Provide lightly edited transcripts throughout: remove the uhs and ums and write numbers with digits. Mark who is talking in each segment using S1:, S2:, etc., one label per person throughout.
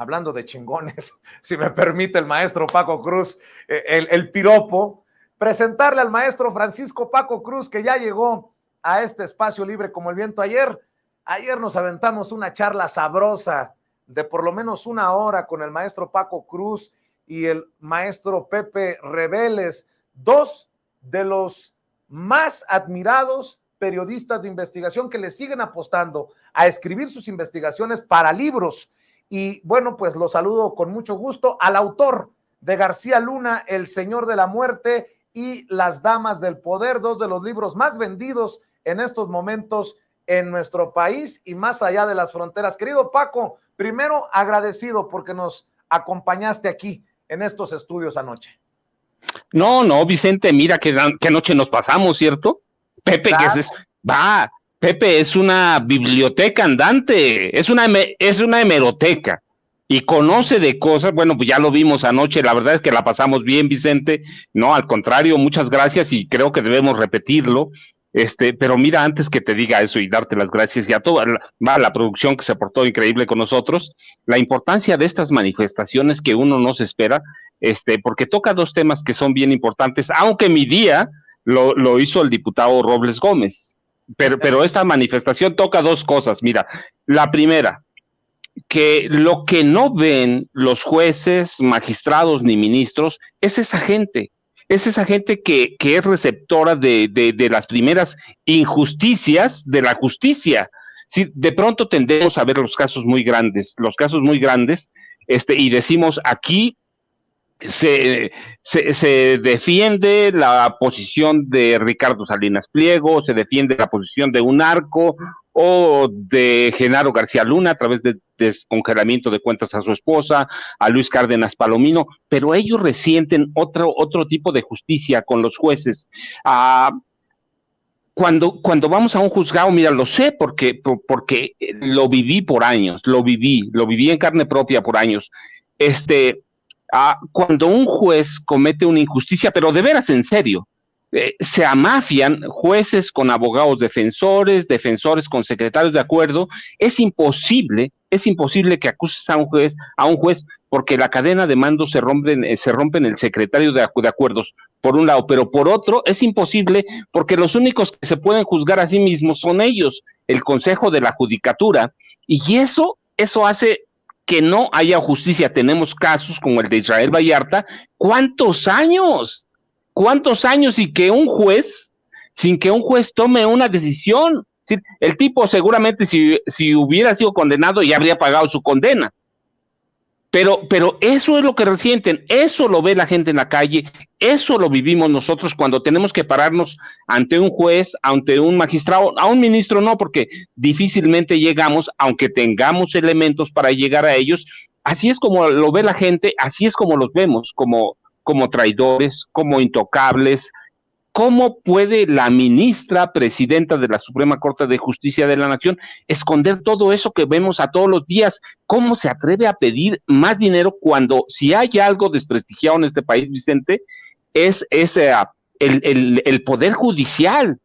S1: hablando de chingones, si me permite el maestro Paco Cruz, el piropo, presentarle al maestro Francisco Paco Cruz, que ya llegó a este espacio libre como el viento. Ayer nos aventamos una charla sabrosa de por lo menos una hora con el maestro Paco Cruz y el maestro Pepe Rebeles, dos de los más admirados periodistas de investigación que le siguen apostando a escribir sus investigaciones para libros. Y bueno, pues lo saludo con mucho gusto al autor de García Luna, El Señor de la Muerte y Las Damas del Poder, dos de los libros más vendidos en estos momentos en nuestro país y más allá de las fronteras. Querido Paco, primero agradecido porque nos acompañaste aquí en estos estudios anoche.
S2: No, Vicente, mira qué noche nos pasamos, ¿cierto? Pepe, claro. Pepe es una biblioteca andante, es una hemeroteca y conoce de cosas. Bueno, pues ya lo vimos anoche, la verdad es que la pasamos bien, Vicente. No, al contrario, muchas gracias y creo que debemos repetirlo. Pero mira, antes que te diga eso y darte las gracias y a toda la producción que se portó increíble con nosotros, la importancia de estas manifestaciones que uno no se espera, porque toca dos temas que son bien importantes, aunque mi día lo hizo el diputado Robles Gómez, pero esta manifestación toca dos cosas. Mira, la primera, que lo que no ven los jueces, magistrados ni ministros es esa gente. Es esa gente que es receptora de las primeras injusticias de la justicia. Sí, de pronto tendemos a ver los casos muy grandes, y decimos aquí se defiende la posición de Ricardo Salinas Pliego, se defiende la posición de un narco o de Genaro García Luna a través de descongelamiento de cuentas a su esposa, a Luis Cárdenas Palomino, pero ellos resienten otro tipo de justicia con los jueces. Cuando vamos a un juzgado, mira, lo sé porque lo viví por años, lo viví en carne propia por años. Cuando un juez comete una injusticia, pero de veras en serio, se amafian jueces con abogados defensores con secretarios de acuerdo. Es imposible que acuses a un juez porque la cadena de mando se rompe en el secretario de acuerdos, por un lado, pero por otro es imposible porque los únicos que se pueden juzgar a sí mismos son ellos, el Consejo de la Judicatura, y eso hace que no haya justicia. Tenemos casos como el de Israel Vallarta. ¿Cuántos años? Y que sin que un juez tome una decisión? El tipo seguramente si hubiera sido condenado ya habría pagado su condena. Pero eso es lo que resienten, eso lo ve la gente en la calle, eso lo vivimos nosotros cuando tenemos que pararnos ante un juez, ante un magistrado, a un ministro no, porque difícilmente llegamos, aunque tengamos elementos para llegar a ellos. Así es como lo ve la gente, así es como los vemos, como traidores, como intocables. ¿Cómo puede la ministra presidenta de la Suprema Corte de Justicia de la Nación esconder todo eso que vemos a todos los días? ¿Cómo se atreve a pedir más dinero cuando, si hay algo desprestigiado en este país, Vicente, es el poder judicial?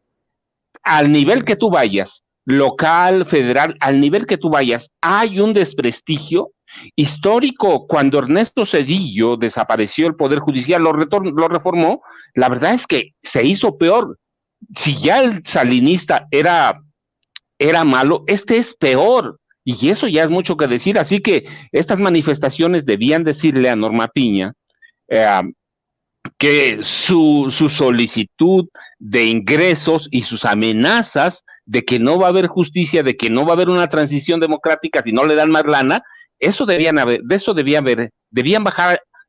S2: Al nivel que tú vayas, local, federal, al nivel que tú vayas, hay un desprestigio histórico. Cuando Ernesto Zedillo desapareció el Poder Judicial, lo reformó, la verdad es que se hizo peor. Si ya el salinista era malo, este es peor, y eso ya es mucho que decir. Así que estas manifestaciones debían decirle a Norma Piña que su solicitud de ingresos y sus amenazas de que no va a haber justicia, de que no va a haber una transición democrática si no le dan más lana,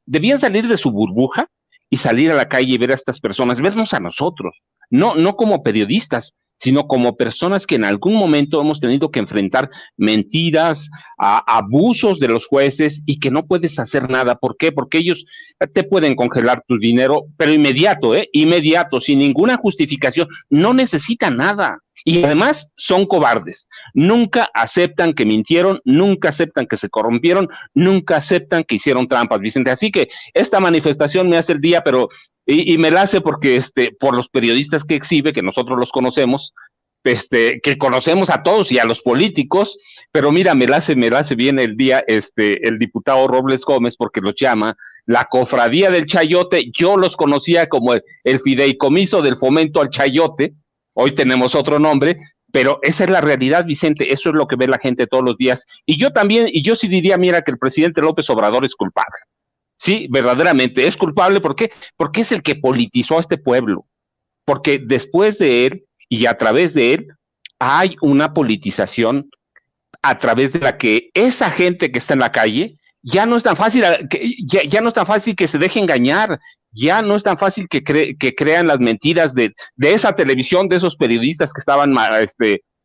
S2: debían salir de su burbuja y salir a la calle y ver a estas personas, vernos a nosotros, no como periodistas, sino como personas que en algún momento hemos tenido que enfrentar mentiras, abusos de los jueces y que no puedes hacer nada. ¿Por qué? Porque ellos te pueden congelar tu dinero, pero inmediato, sin ninguna justificación, no necesitan nada. Y además son cobardes, nunca aceptan que mintieron, nunca aceptan que se corrompieron, nunca aceptan que hicieron trampas, Vicente. Así que esta manifestación me hace el día, pero y me la hace porque por los periodistas que exhibe, que nosotros los conocemos, que conocemos a todos y a los políticos, pero mira, me la hace bien el día el diputado Robles Gómez, porque los llama la cofradía del chayote. Yo los conocía como el fideicomiso del fomento al chayote, hoy tenemos otro nombre, pero esa es la realidad, Vicente, eso es lo que ve la gente todos los días, y yo sí diría, mira, que el presidente López Obrador es culpable, sí, verdaderamente es culpable. ¿Por qué? Porque es el que politizó a este pueblo, porque después de él y a través de él hay una politización a través de la que esa gente que está en la calle ya no es tan fácil, ya no es tan fácil que se deje engañar, ya no es tan fácil que crean las mentiras de esa televisión, de esos periodistas que estaban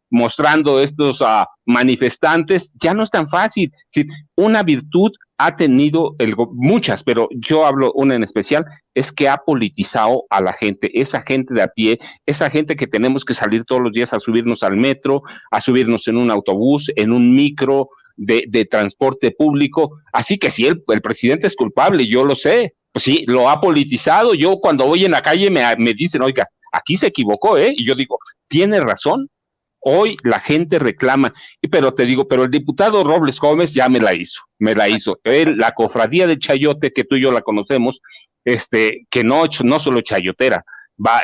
S2: mostrando estos manifestantes, ya no es tan fácil. Sí, una virtud ha tenido muchas, pero yo hablo una en especial, es que ha politizado a la gente, esa gente de a pie, esa gente que tenemos que salir todos los días a subirnos al metro, a subirnos en un autobús, en un micro de transporte público. Así que si el presidente es culpable, yo lo sé, pues sí, lo ha politizado. Yo cuando voy en la calle me dicen, oiga, aquí se equivocó, y yo digo, tiene razón. Hoy la gente reclama, pero te digo, pero el diputado Robles Gómez ya me la hizo. Él, la cofradía de chayote, que tú y yo la conocemos, que no solo chayotera,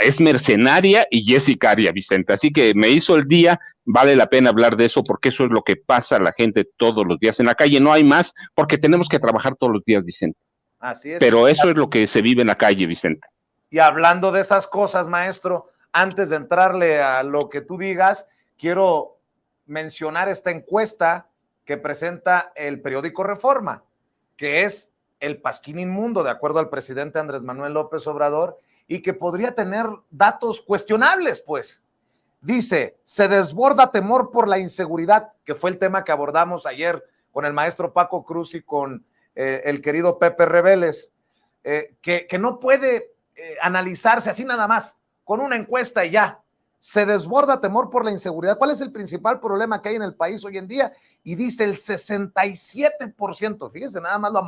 S2: es mercenaria y es sicaria, Vicente. Así que me hizo el día, vale la pena hablar de eso, porque eso es lo que pasa a la gente todos los días en la calle. No hay más, porque tenemos que trabajar todos los días, Vicente.
S1: Así es.
S2: Pero eso es lo que se vive en la calle, Vicente.
S1: Y hablando de esas cosas, maestro, antes de entrarle a lo que tú digas, quiero mencionar esta encuesta que presenta el periódico Reforma, que es el pasquín inmundo, de acuerdo al presidente Andrés Manuel López Obrador, y que podría tener datos cuestionables, pues. Dice, se desborda temor por la inseguridad, que fue el tema que abordamos ayer con el maestro Paco Cruz y con el querido Pepe Rebeles, que no puede analizarse así nada más, con una encuesta y ya. Se desborda temor por la inseguridad. ¿Cuál es el principal problema que hay en el país hoy en día? Y dice el 67%, fíjense nada más lo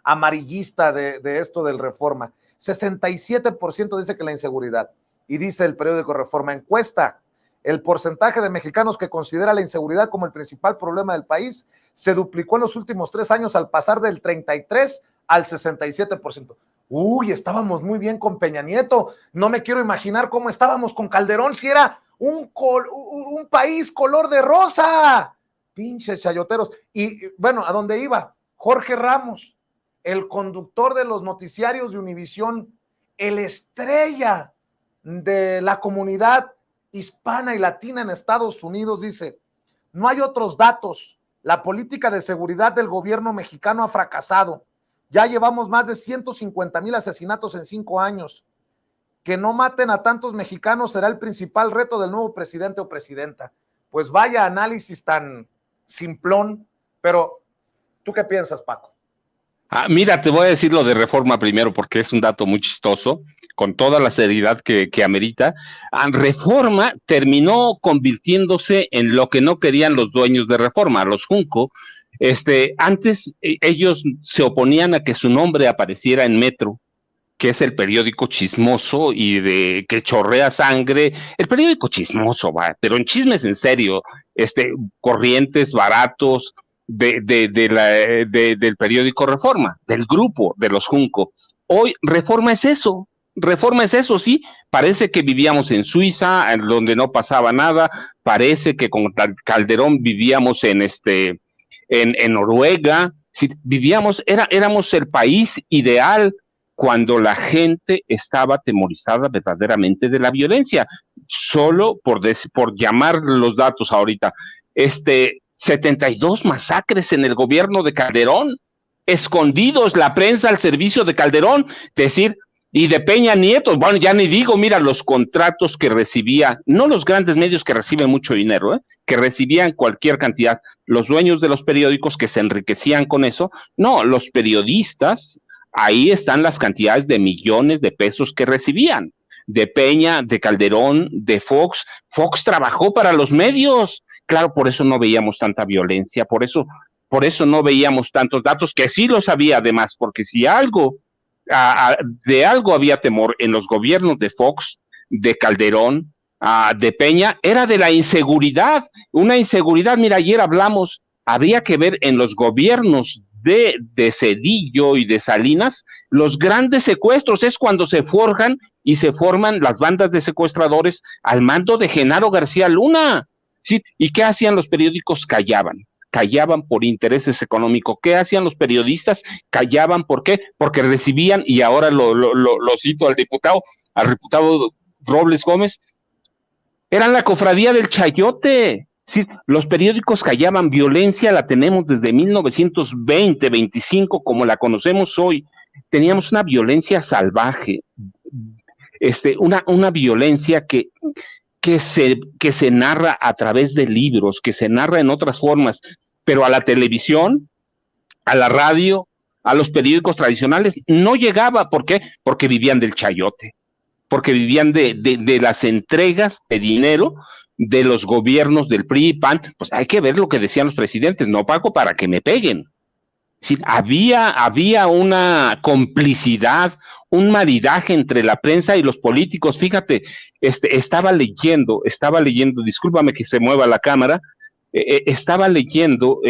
S1: amarillista de esto del Reforma, 67% dice que la inseguridad. Y dice el periódico Reforma, encuesta, el porcentaje de mexicanos que considera la inseguridad como el principal problema del país se duplicó en los últimos 3 años al pasar del 33 al 67%. Uy, estábamos muy bien con Peña Nieto, no me quiero imaginar cómo estábamos con Calderón si era un país color de rosa. Pinches chayoteros. Y bueno, ¿a dónde iba? Jorge Ramos, el conductor de los noticiarios de Univisión, el estrella de la comunidad hispana y latina en Estados Unidos, dice, no hay otros datos, la política de seguridad del gobierno mexicano ha fracasado. Ya llevamos más de 150,000 asesinatos en 5 años. Que no maten a tantos mexicanos será el principal reto del nuevo presidente o presidenta. Pues vaya análisis tan simplón, pero ¿tú qué piensas, Paco?
S2: Mira, te voy a decir lo de Reforma primero, porque es un dato muy chistoso, con toda la seriedad que amerita. Reforma terminó convirtiéndose en lo que no querían los dueños de Reforma, los Junco. Antes ellos se oponían a que su nombre apareciera en Metro, que es el periódico chismoso y que chorrea sangre, el periódico chismoso, pero en chismes en serio, corrientes, baratos, del periódico Reforma, del grupo de los Junco. Hoy Reforma es eso, sí, parece que vivíamos en Suiza, en donde no pasaba nada, parece que con Calderón vivíamos en Noruega, sí, éramos el país ideal cuando la gente estaba atemorizada verdaderamente de la violencia. Solo por llamar los datos ahorita, 72 masacres en el gobierno de Calderón, escondidos, la prensa al servicio de Calderón, decir, y de Peña Nieto, bueno, ya ni digo, mira los contratos que recibía, no los grandes medios que reciben mucho dinero, que recibían cualquier cantidad, los dueños de los periódicos que se enriquecían con eso, no, los periodistas, ahí están las cantidades de millones de pesos que recibían, de Peña, de Calderón, de Fox. Fox trabajó para los medios, claro, por eso no veíamos tanta violencia, por eso no veíamos tantos datos, que sí los había además, porque si de algo había temor en los gobiernos de Fox, de Calderón, de Peña era de la inseguridad, una inseguridad, mira, ayer hablamos, habría que ver en los gobiernos de Zedillo y de Salinas, los grandes secuestros, es cuando se forjan y se forman las bandas de secuestradores al mando de Genaro García Luna, ¿sí? ¿Y qué hacían los periódicos? Callaban por intereses económicos. ¿Qué hacían los periodistas? Callaban, ¿por qué? Porque recibían, y ahora lo cito al diputado Robles Gómez, eran la cofradía del chayote. Sí, los periódicos callaban, violencia la tenemos desde 1920, 25, como la conocemos hoy. Teníamos una violencia salvaje, una violencia que se narra a través de libros, que se narra en otras formas, pero a la televisión, a la radio, a los periódicos tradicionales, no llegaba. ¿Por qué? Porque vivían del chayote, porque vivían de las entregas de dinero de los gobiernos del PRI y PAN. Pues hay que ver lo que decían los presidentes, no pago para que me peguen. Sí, había una complicidad, un maridaje entre la prensa y los políticos. Fíjate, estaba leyendo, discúlpame que se mueva la cámara, estaba leyendo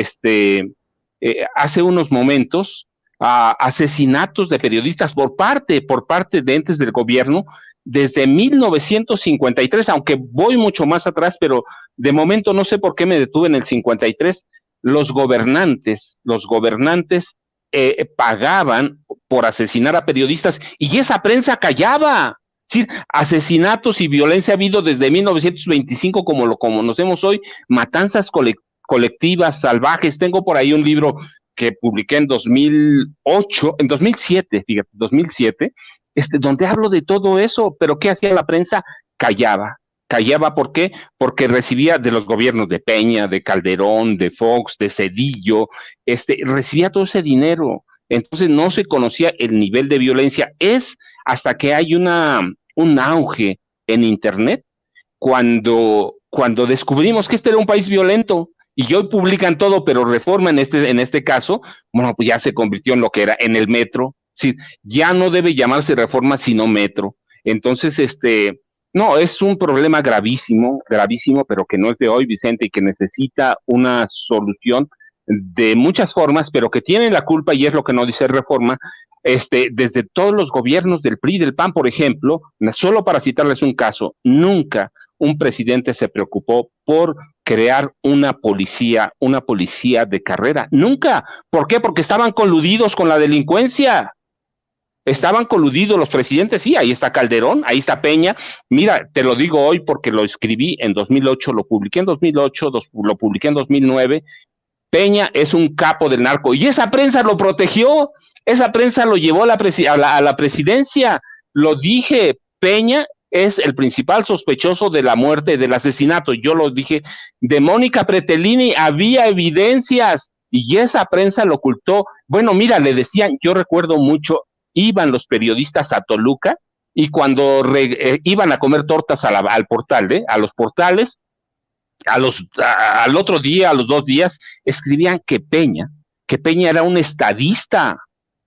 S2: hace unos momentos asesinatos de periodistas por parte de entes del gobierno desde 1953, aunque voy mucho más atrás, pero de momento no sé por qué me detuve en el 53. Los gobernantes pagaban por asesinar a periodistas y esa prensa callaba. Sí, asesinatos y violencia ha habido desde 1925, como lo conocemos hoy, matanzas colectivas, salvajes. Tengo por ahí un libro que publiqué en 2007, fíjate, 2007, donde hablo de todo eso, pero ¿qué hacía la prensa? Callaba. ¿Por qué? Porque recibía de los gobiernos de Peña, de Calderón, de Fox, de Zedillo, recibía todo ese dinero. Entonces no se conocía el nivel de violencia. Es hasta que hay un auge en Internet cuando descubrimos que este era un país violento. Y hoy publican todo, pero Reforma en este caso, bueno, pues ya se convirtió en lo que era, en el Metro. Sí, ya no debe llamarse Reforma, sino Metro. Entonces, no, es un problema gravísimo, pero que no es de hoy, Vicente, y que necesita una solución de muchas formas, pero que tiene la culpa, y es lo que no dice Reforma, desde todos los gobiernos del PRI y del PAN, por ejemplo, solo para citarles un caso, nunca un presidente se preocupó por crear una policía de carrera, nunca. ¿Por qué? Porque estaban coludidos con la delincuencia. Estaban coludidos los presidentes, sí, ahí está Calderón, ahí está Peña. Mira, te lo digo hoy porque lo escribí en 2008, lo publiqué en 2008, lo publiqué en 2009. Peña es un capo del narco y esa prensa lo protegió, esa prensa lo llevó a la presidencia. Lo dije, Peña es el principal sospechoso de la muerte, del asesinato. Yo lo dije, de Mónica Pretelini había evidencias y esa prensa lo ocultó. Bueno, mira, le decían, yo recuerdo mucho, iban los periodistas a Toluca y cuando iban a comer tortas al portal, a los portales, al otro día, a los 2 días, escribían que Peña era un estadista,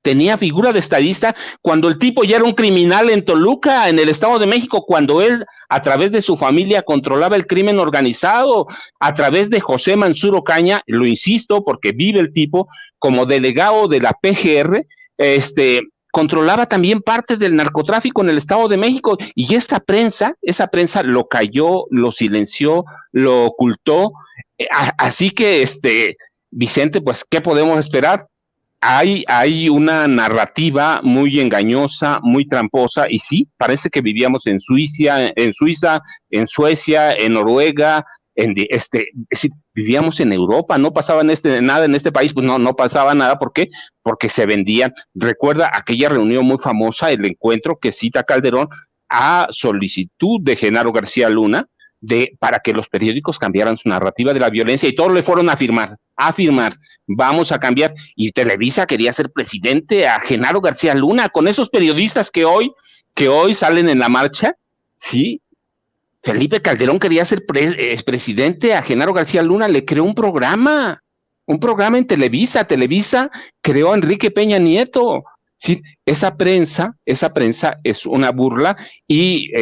S2: tenía figura de estadista, cuando el tipo ya era un criminal en Toluca, en el Estado de México, cuando él, a través de su familia, controlaba el crimen organizado, a través de José Mansur Ocaña, lo insisto, porque vive el tipo, como delegado de la PGR, controlaba también parte del narcotráfico en el Estado de México, y esa prensa lo calló, lo silenció, lo ocultó. Así que, Vicente, pues, ¿qué podemos esperar? Hay una narrativa muy engañosa, muy tramposa, y sí, parece que vivíamos en Suiza, en Suecia, en Noruega, vivíamos en Europa, no pasaba nada en este país, pues no pasaba nada. ¿Por qué? Porque se vendían. Recuerda aquella reunión muy famosa, el encuentro que cita Calderón a solicitud de Genaro García Luna, para que los periódicos cambiaran su narrativa de la violencia, y todos le fueron a firmar, vamos a cambiar, y Televisa quería ser presidente a Genaro García Luna, con esos periodistas que hoy salen en la marcha, ¿sí? Felipe Calderón quería ser presidente a Genaro García Luna, le creó un programa en Televisa creó a Enrique Peña Nieto. Sí, esa prensa es una burla, y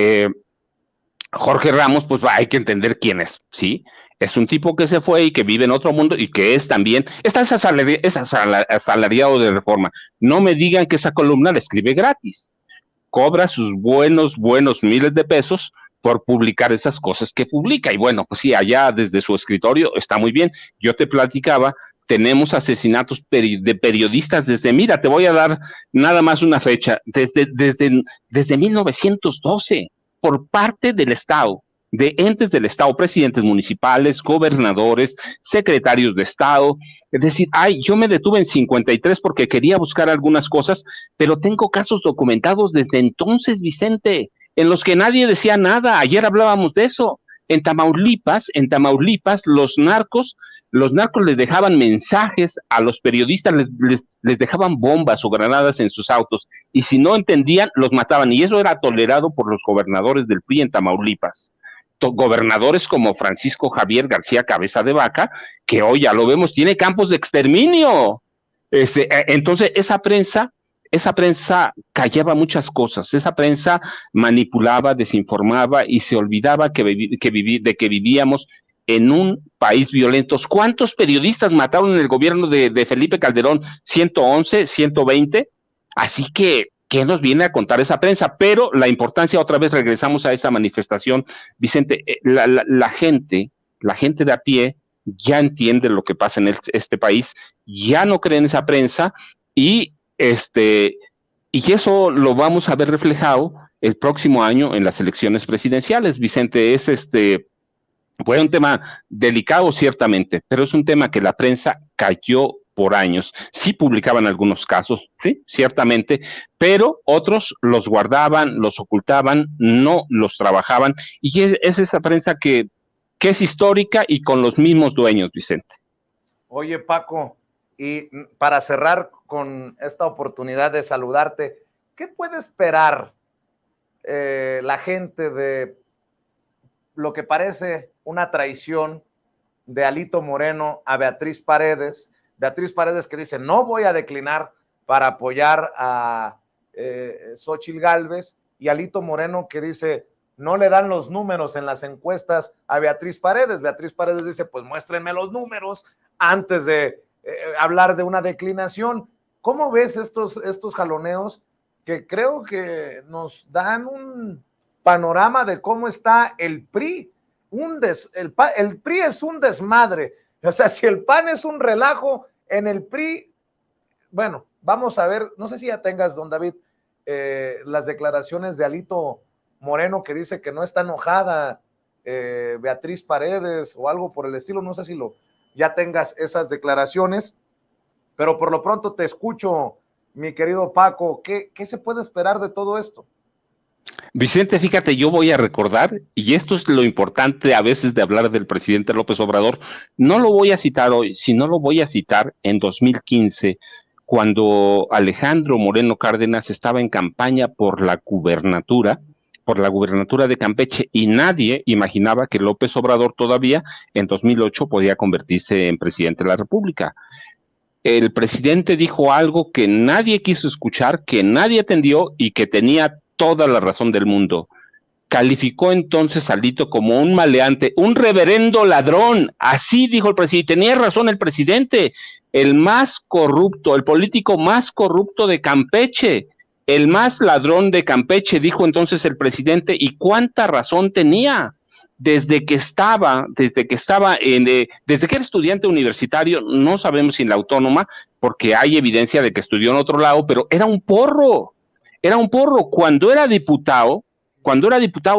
S2: Jorge Ramos, pues hay que entender quién es, ¿sí? Es un tipo que se fue y que vive en otro mundo y que es también, es asalariado de Reforma. No me digan que esa columna la escribe gratis. Cobra sus buenos miles de pesos por publicar esas cosas que publica. Y bueno, pues sí, allá desde su escritorio está muy bien. Yo te platicaba, tenemos asesinatos de periodistas mira, te voy a dar nada más una fecha, desde 1912, por parte del Estado, de entes del Estado, presidentes municipales, gobernadores, secretarios de Estado. Es decir, yo me detuve en 53 porque quería buscar algunas cosas, pero tengo casos documentados desde entonces, Vicente, en los que nadie decía nada. Ayer hablábamos de eso. En Tamaulipas, los narcos les dejaban mensajes a los periodistas, les dejaban bombas o granadas en sus autos, y si no entendían, los mataban, y eso era tolerado por los gobernadores del PRI en Tamaulipas. Gobernadores como Francisco Javier García Cabeza de Vaca, que hoy ya lo vemos, tiene campos de exterminio. Entonces, esa prensa callaba muchas cosas, esa prensa manipulaba, desinformaba y se olvidaba de que vivíamos en un país violento. ¿Cuántos periodistas mataron en el gobierno de Felipe Calderón? 111, 120. Así que, ¿qué nos viene a contar esa prensa? Pero la importancia, otra vez regresamos a esa manifestación, Vicente, la gente de a pie ya entiende lo que pasa en este país, ya no cree en esa prensa, y eso lo vamos a ver reflejado el próximo año en las elecciones presidenciales. Vicente, fue un tema delicado ciertamente, pero es un tema que la prensa cayó por años. Sí publicaban algunos casos, sí, ciertamente, pero otros los guardaban, los ocultaban, no los trabajaban, y es esa prensa que es histórica y con los mismos dueños, Vicente.
S1: Oye, Paco, y para cerrar con esta oportunidad de saludarte, ¿qué puede esperar la gente de lo que parece una traición de Alito Moreno a Beatriz Paredes? Beatriz Paredes que dice, no voy a declinar para apoyar a Xóchitl Gálvez, y Alito Moreno que dice, no le dan los números en las encuestas a Beatriz Paredes. Beatriz Paredes dice, pues muéstrenme los números antes de hablar de una declinación. ¿Cómo ves estos jaloneos que creo que nos dan un panorama de cómo está el PRI? El PRI es un desmadre. O sea, si el PAN es un relajo, en el PRI, bueno, vamos a ver, no sé si ya tengas, don David, las declaraciones de Alito Moreno que dice que no está enojada Beatriz Paredes o algo por el estilo, no sé si ya tengas esas declaraciones, pero por lo pronto te escucho, mi querido Paco. ¿Qué se puede esperar de todo esto?
S2: Vicente, fíjate, yo voy a recordar, y esto es lo importante a veces de hablar del presidente López Obrador, no lo voy a citar hoy, sino lo voy a citar en 2015, cuando Alejandro Moreno Cárdenas estaba en campaña por la gubernatura de Campeche, y nadie imaginaba que López Obrador todavía en 2008 podía convertirse en presidente de la República. El presidente dijo algo que nadie quiso escuchar, que nadie atendió y que tenía toda la razón del mundo. Calificó entonces a Alito como un maleante, un reverendo ladrón. Así dijo el presidente. Tenía razón el presidente. El más corrupto, el político más corrupto de Campeche, el más ladrón de Campeche, dijo entonces el presidente. ¿Y cuánta razón tenía? Desde que era estudiante universitario, no sabemos si en la Autónoma, porque hay evidencia de que estudió en otro lado, pero era un porro. Cuando era diputado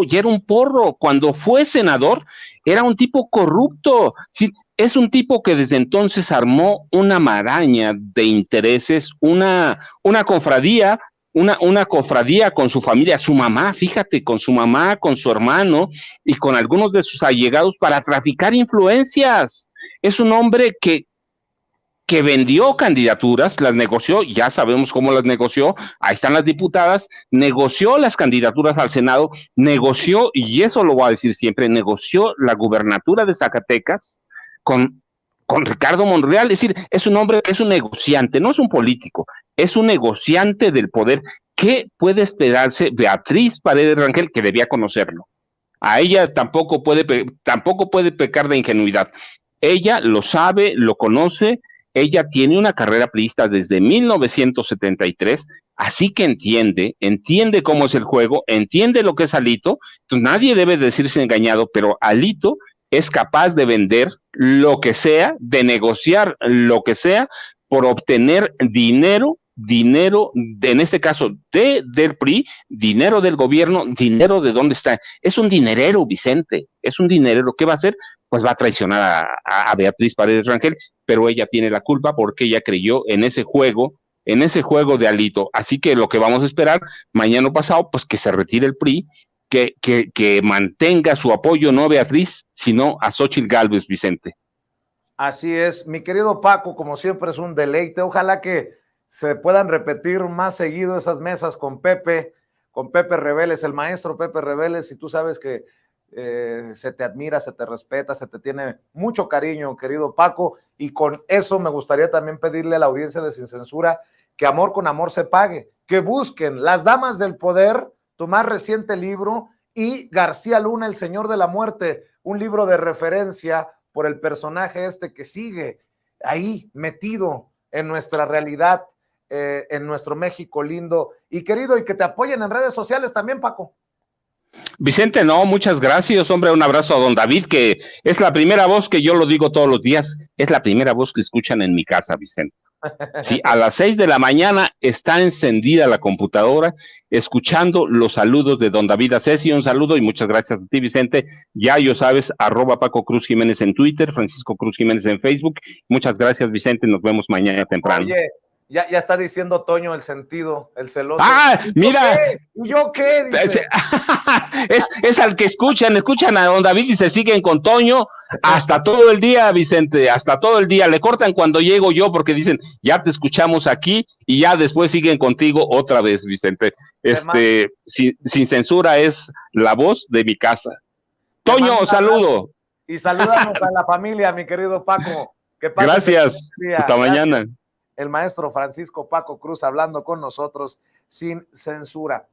S2: ya era un porro. Cuando fue senador, era un tipo corrupto. Sí, es un tipo que desde entonces armó una maraña de intereses, una cofradía, una cofradía con su familia, su mamá, fíjate, con su mamá, con su hermano y con algunos de sus allegados para traficar influencias. Es un hombre que vendió candidaturas, las negoció, ya sabemos cómo las negoció, ahí están las diputadas, negoció las candidaturas al Senado, negoció, y eso lo voy a decir siempre, negoció la gubernatura de Zacatecas con Ricardo Monreal. Es decir, es un hombre que es un negociante, no es un político, es un negociante del poder. ¿Qué puede esperarse Beatriz Paredes Rangel, que debía conocerlo? A ella tampoco puede pecar de ingenuidad. Ella lo sabe, lo conoce, ella tiene una carrera priista desde 1973, así que entiende cómo es el juego, entiende lo que es Alito, entonces nadie debe decirse engañado, pero Alito es capaz de vender lo que sea, de negociar lo que sea, por obtener dinero, en este caso del PRI, dinero del gobierno, dinero de dónde está. Es un dinerero, Vicente, es un dinerero. ¿Qué va a hacer? Pues va a traicionar a Beatriz Paredes Rangel, pero ella tiene la culpa porque ella creyó en ese juego de Alito. Así que lo que vamos a esperar mañana pasado, pues que se retire el PRI, que mantenga su apoyo no a Beatriz, sino a Xóchitl Gálvez, Vicente.
S1: Así es, mi querido Paco, como siempre es un deleite. Ojalá que se puedan repetir más seguido esas mesas con Pepe Reveles, el maestro Pepe Reveles, y tú sabes que se te admira, se te respeta, se te tiene mucho cariño, querido Paco, y con eso me gustaría también pedirle a la audiencia de Sin Censura que amor con amor se pague, que busquen Las Damas del Poder, tu más reciente libro, y García Luna, El Señor de la Muerte, un libro de referencia por el personaje que sigue ahí metido en nuestra realidad, en nuestro México lindo y querido, y que te apoyen en redes sociales también, Paco.
S2: Vicente, no, muchas gracias, hombre, un abrazo a don David, que es la primera voz que yo lo digo todos los días, es la primera voz que escuchan en mi casa, Vicente. Sí, a las 6 de la mañana está encendida la computadora, escuchando los saludos de don David Acesi. Un saludo y muchas gracias a ti, Vicente. Ya sabes, @Paco Cruz Jiménez en Twitter, Francisco Cruz Jiménez en Facebook. Muchas gracias, Vicente, nos vemos mañana temprano.
S1: Oye, ya está diciendo Toño el sentido, el celoso.
S2: ¡Ah, mira!
S1: ¿Y yo qué? Dice.
S2: Es al que escuchan a don David y se siguen con Toño hasta todo el día, Vicente, hasta todo el día. Le cortan cuando llego yo porque dicen, ya te escuchamos aquí, y ya después siguen contigo otra vez, Vicente. Sin Censura es la voz de mi casa. Toño, saludo.
S1: Y saludamos a la familia, mi querido Paco. Que
S2: gracias. Hasta mañana.
S1: El maestro Francisco Paco Cruz hablando con nosotros sin censura.